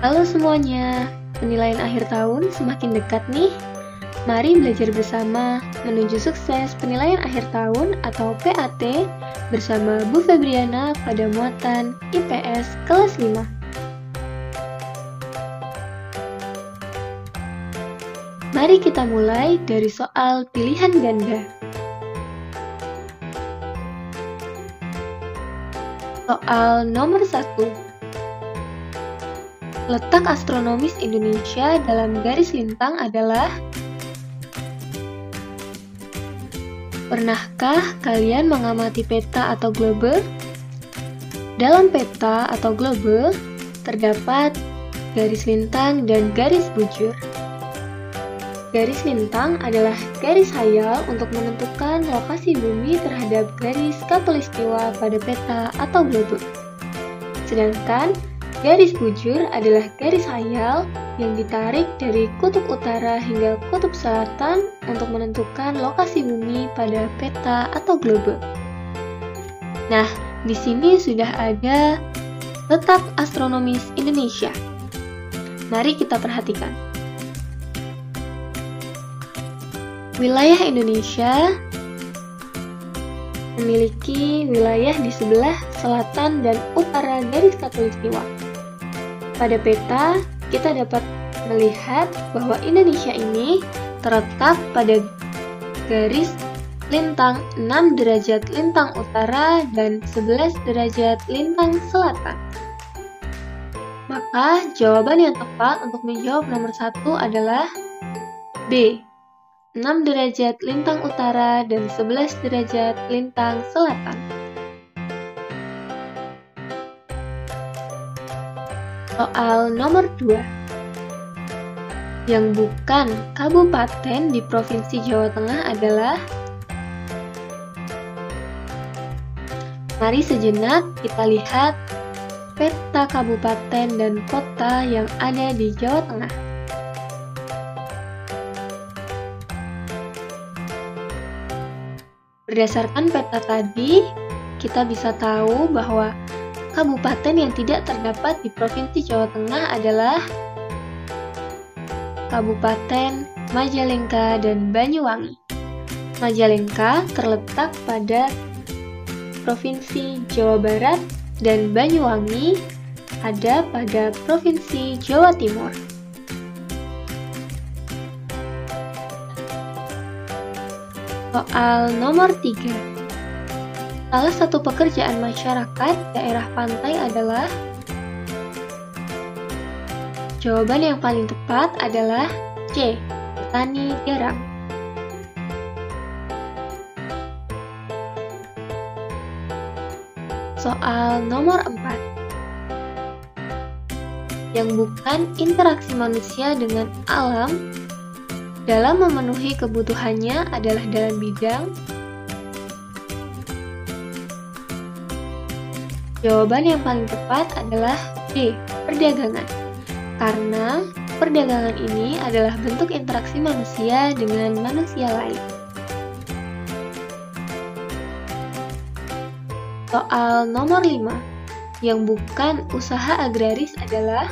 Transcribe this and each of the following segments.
Halo semuanya, penilaian akhir tahun semakin dekat nih. Mari belajar bersama menuju sukses penilaian akhir tahun atau PAT bersama Bu Febriana pada muatan IPS kelas 5. Mari kita mulai dari soal pilihan ganda. Soal nomor 1. Letak astronomis Indonesia dalam garis lintang adalah: pernahkah kalian mengamati peta atau globe? Dalam peta atau globe terdapat garis lintang dan garis bujur. Garis lintang adalah garis hayal untuk menentukan lokasi bumi terhadap garis khatulistiwa pada peta atau globe. Sedangkan garis bujur adalah garis hayal yang ditarik dari kutub utara hingga kutub selatan untuk menentukan lokasi bumi pada peta atau globe. Nah, di sini sudah ada letak astronomis Indonesia. Mari kita perhatikan. Wilayah Indonesia memiliki wilayah di sebelah selatan dan utara garis khatulistiwa. Pada peta, kita dapat melihat bahwa Indonesia ini terletak pada garis lintang 6 derajat lintang utara dan 11 derajat lintang selatan. Maka jawaban yang tepat untuk menjawab nomor 1 adalah B. 6 derajat lintang utara dan 11 derajat lintang selatan. Soal nomor 2. Yang bukan kabupaten di Provinsi Jawa Tengah adalah: mari sejenak kita lihat peta kabupaten dan kota yang ada di Jawa Tengah. Berdasarkan peta tadi, kita bisa tahu bahwa kabupaten yang tidak terdapat di Provinsi Jawa Tengah adalah Kabupaten Majalengka dan Banyuwangi. Majalengka terletak pada Provinsi Jawa Barat dan Banyuwangi ada pada Provinsi Jawa Timur. Soal nomor 3. Salah satu pekerjaan masyarakat daerah pantai adalah? Jawaban yang paling tepat adalah C. Petani garam. Soal nomor 4. Yang bukan interaksi manusia dengan alam dalam memenuhi kebutuhannya adalah dalam bidang? Jawaban yang paling tepat adalah D. Perdagangan. Karena perdagangan ini adalah bentuk interaksi manusia dengan manusia lain. Soal nomor 5. Yang bukan usaha agraris adalah?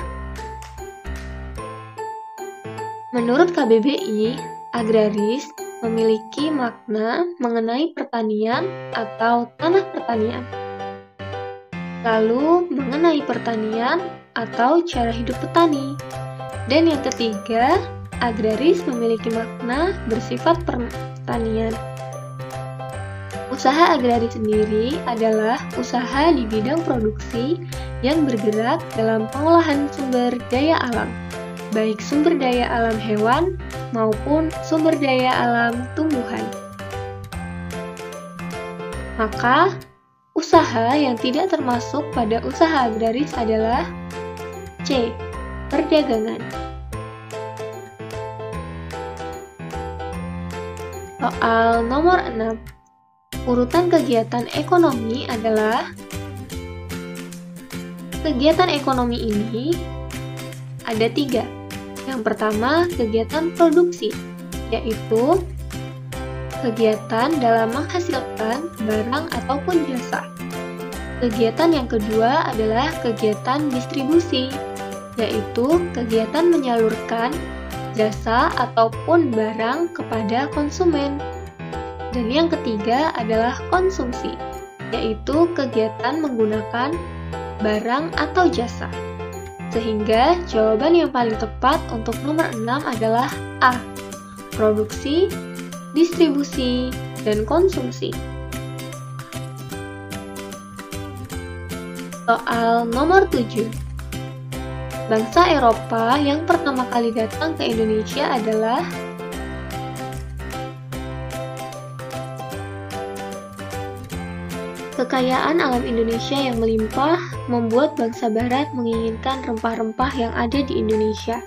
Menurut KBBI, agraris memiliki makna mengenai pertanian atau tanah pertanian. Lalu, mengenai pertanian atau cara hidup petani. Dan yang ketiga, agraris memiliki makna bersifat pertanian. Usaha agraris sendiri adalah usaha di bidang produksi yang bergerak dalam pengolahan sumber daya alam, baik sumber daya alam hewan maupun sumber daya alam tumbuhan. Maka, usaha yang tidak termasuk pada usaha agraris adalah C. Perdagangan. Soal nomor 6. Urutan kegiatan ekonomi adalah? Kegiatan ekonomi ini ada 3. Yang pertama, kegiatan produksi, yaitu kegiatan dalam menghasilkan barang ataupun jasa. Kegiatan yang kedua adalah kegiatan distribusi, yaitu kegiatan menyalurkan jasa ataupun barang kepada konsumen. Dan yang ketiga adalah konsumsi, yaitu kegiatan menggunakan barang atau jasa. Sehingga jawaban yang paling tepat untuk nomor 6 adalah A. Produksi, distribusi, dan konsumsi. Soal nomor 7. Bangsa Eropa yang pertama kali datang ke Indonesia adalah kekayaan alam Indonesia yang melimpah membuat bangsa Barat menginginkan rempah-rempah yang ada di Indonesia.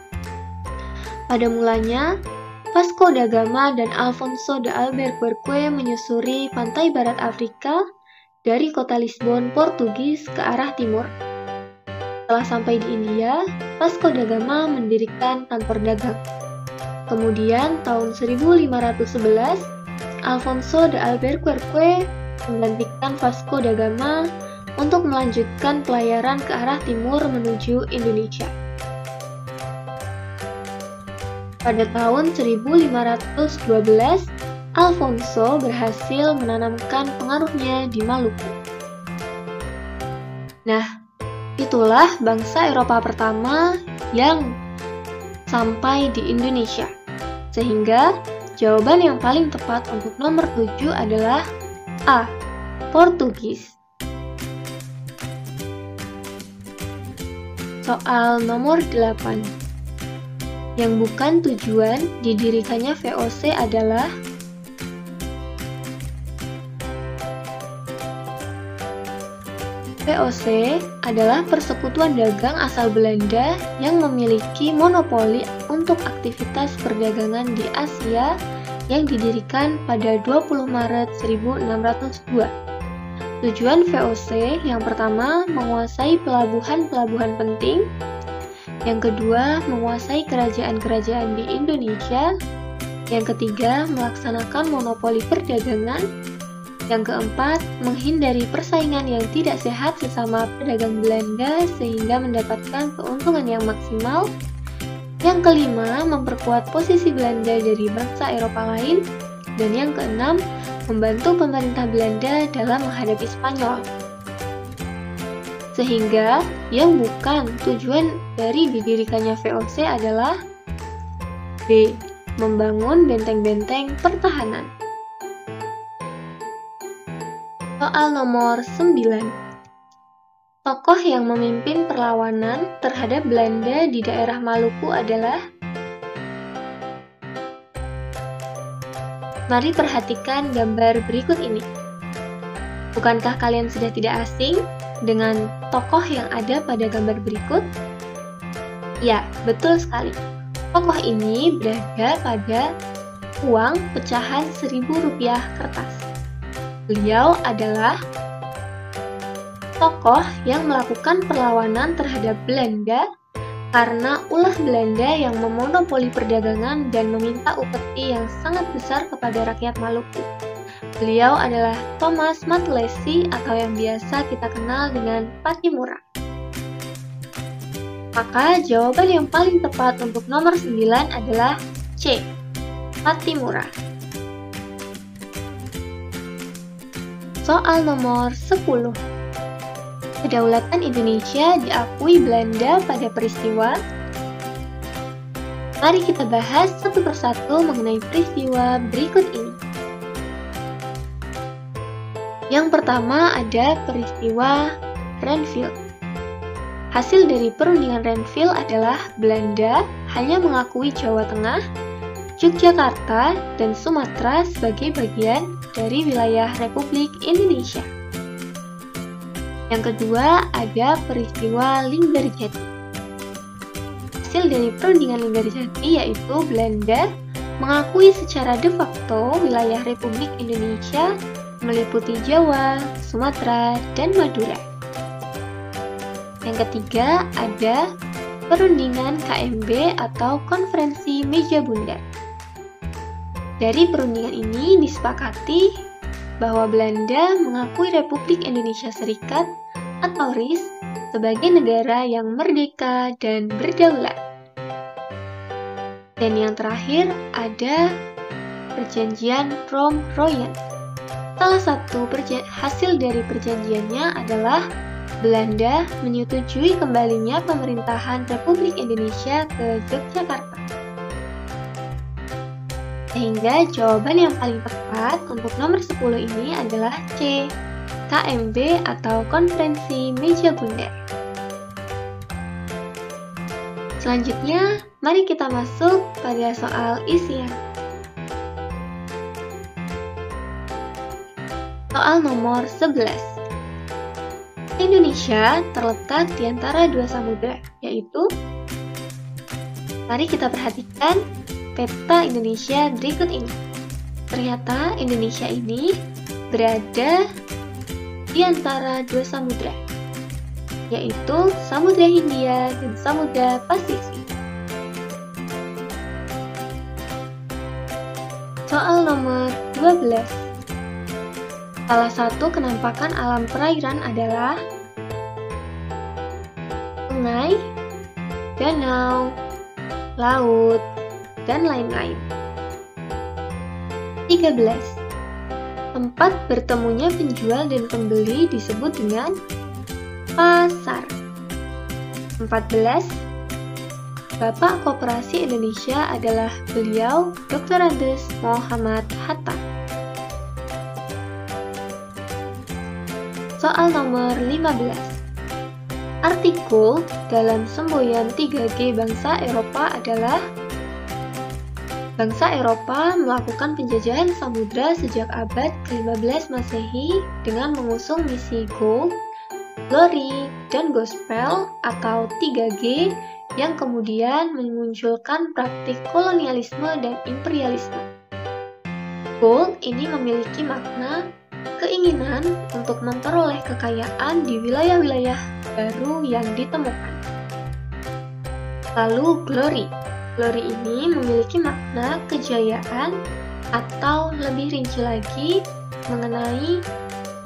Pada mulanya, Vasco da Gama dan Alfonso de Albuquerque menyusuri pantai barat Afrika dari kota Lisbon, Portugis ke arah timur. Setelah sampai di India, Vasco da Gama mendirikan kantor dagang. Kemudian tahun 1511, Alfonso de Albuquerque menggantikan Vasco da Gama untuk melanjutkan pelayaran ke arah timur menuju Indonesia. Pada tahun 1512, Alfonso berhasil menanamkan pengaruhnya di Maluku. Nah, itulah bangsa Eropa pertama yang sampai di Indonesia. Sehingga jawaban yang paling tepat untuk nomor 7 adalah A. Portugis. Soal nomor 8. Yang bukan tujuan didirikannya VOC adalah VOC adalah persekutuan dagang asal Belanda yang memiliki monopoli untuk aktivitas perdagangan di Asia yang didirikan pada 20 Maret 1602. Tujuan VOC yang pertama menguasai pelabuhan-pelabuhan penting, yang kedua menguasai kerajaan-kerajaan di Indonesia, yang ketiga melaksanakan monopoli perdagangan, yang keempat menghindari persaingan yang tidak sehat sesama pedagang Belanda sehingga mendapatkan keuntungan yang maksimal, yang kelima memperkuat posisi Belanda dari bangsa Eropa lain, dan yang keenam membantu pemerintah Belanda dalam menghadapi Spanyol. Sehingga yang bukan tujuan dari didirikannya VOC adalah B. Membangun benteng-benteng pertahanan. Soal nomor 9. Tokoh yang memimpin perlawanan terhadap Belanda di daerah Maluku adalah? Mari perhatikan gambar berikut ini. Bukankah kalian sudah tidak asing dengan tokoh yang ada pada gambar berikut? Ya, betul sekali. Tokoh ini berada pada uang pecahan Rp1.000 kertas. Beliau adalah tokoh yang melakukan perlawanan terhadap Belanda karena ulah Belanda yang memonopoli perdagangan dan meminta upeti yang sangat besar kepada rakyat Maluku. Beliau adalah Thomas Matulesi atau yang biasa kita kenal dengan Patimura. Maka jawaban yang paling tepat untuk nomor 9 adalah C. Patimura. Soal nomor 10. Kedaulatan Indonesia diakui Belanda pada peristiwa. Mari kita bahas satu persatu mengenai peristiwa berikut ini. Yang pertama ada peristiwa Renville. Hasil dari perundingan Renville adalah Belanda hanya mengakui Jawa Tengah, Yogyakarta, dan Sumatera sebagai bagian dari wilayah Republik Indonesia. Yang kedua ada peristiwa Linggarjati. Hasil dari perundingan Linggarjati yaitu Belanda mengakui secara de facto wilayah Republik Indonesia meliputi Jawa, Sumatera, dan Madura. Yang ketiga ada perundingan KMB atau Konferensi Meja Bundar. Dari perundingan ini disepakati bahwa Belanda mengakui Republik Indonesia Serikat atau RIS sebagai negara yang merdeka dan berdaulat. Dan yang terakhir ada Perjanjian Prom-Royan. Salah satu hasil dari perjanjiannya adalah Belanda menyetujui kembalinya pemerintahan Republik Indonesia ke Yogyakarta. Sehingga jawaban yang paling tepat untuk nomor 10 ini adalah C, KMB atau Konferensi Meja Bundar. Selanjutnya, mari kita masuk pada soal isian. Soal nomor 11. Indonesia terletak di antara dua samudra, yaitu, mari kita perhatikan peta Indonesia berikut ini. Ternyata Indonesia ini berada di antara dua samudra, yaitu Samudra Hindia dan Samudra Pasifik. Soal nomor 12. Salah satu kenampakan alam perairan adalah sungai, danau, laut, dan lain-lain. 13. Tempat bertemunya penjual dan pembeli disebut dengan pasar. 14. Bapak Koperasi Indonesia adalah beliau Dr. Andes Muhammad Hatta. Soal nomor 15. Artikul dalam semboyan 3G bangsa Eropa adalah bangsa Eropa melakukan penjajahan samudra sejak abad ke-15 Masehi dengan mengusung misi Gold, Glory, dan Gospel atau 3G yang kemudian memunculkan praktik kolonialisme dan imperialisme. Gold ini memiliki makna keinginan untuk memperoleh kekayaan di wilayah-wilayah baru yang ditemukan. Lalu Glory. Glory ini memiliki makna kejayaan atau lebih rinci lagi mengenai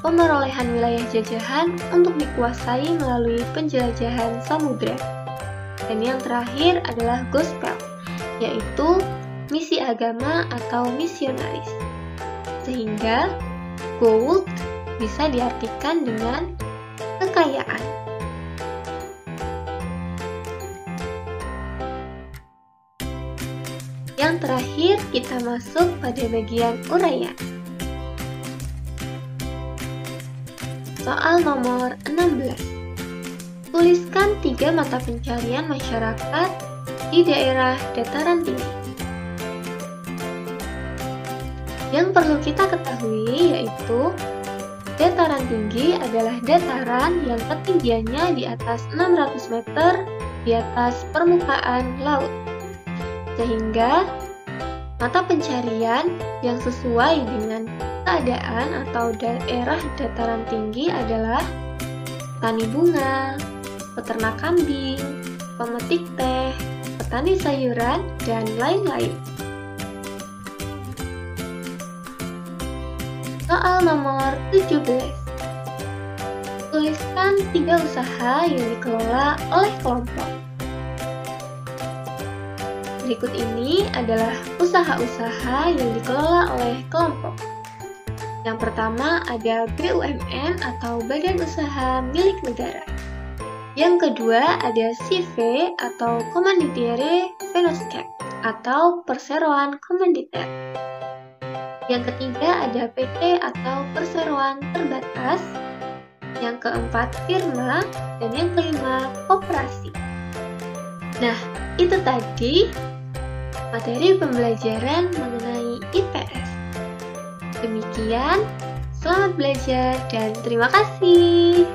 pemerolehan wilayah jajahan untuk dikuasai melalui penjelajahan samudra. Dan yang terakhir adalah Gospel, yaitu misi agama atau misionaris. Sehingga gold bisa diartikan dengan kekayaan. Yang terakhir, kita masuk pada bagian uraian. Soal nomor 16. Tuliskan 3 mata pencarian masyarakat di daerah dataran tinggi. Yang perlu kita ketahui yaitu dataran tinggi adalah dataran yang ketinggiannya di atas 600 meter di atas permukaan laut. Sehingga mata pencarian yang sesuai dengan keadaan atau daerah dataran tinggi adalah petani bunga, peternak kambing, pemetik teh, petani sayuran, dan lain-lain. Soal nomor 17. Tuliskan 3 usaha yang dikelola oleh kelompok. Berikut ini adalah usaha-usaha yang dikelola oleh kelompok. Yang pertama ada BUMN atau Badan Usaha Milik Negara. Yang kedua ada CV atau Commanditere Fellowship atau perseroan komanditer. Yang ketiga ada PT atau perseroan terbatas. Yang keempat firma, dan yang kelima koperasi. Nah, itu tadi materi pembelajaran mengenai IPS. Demikian, selamat belajar dan terima kasih.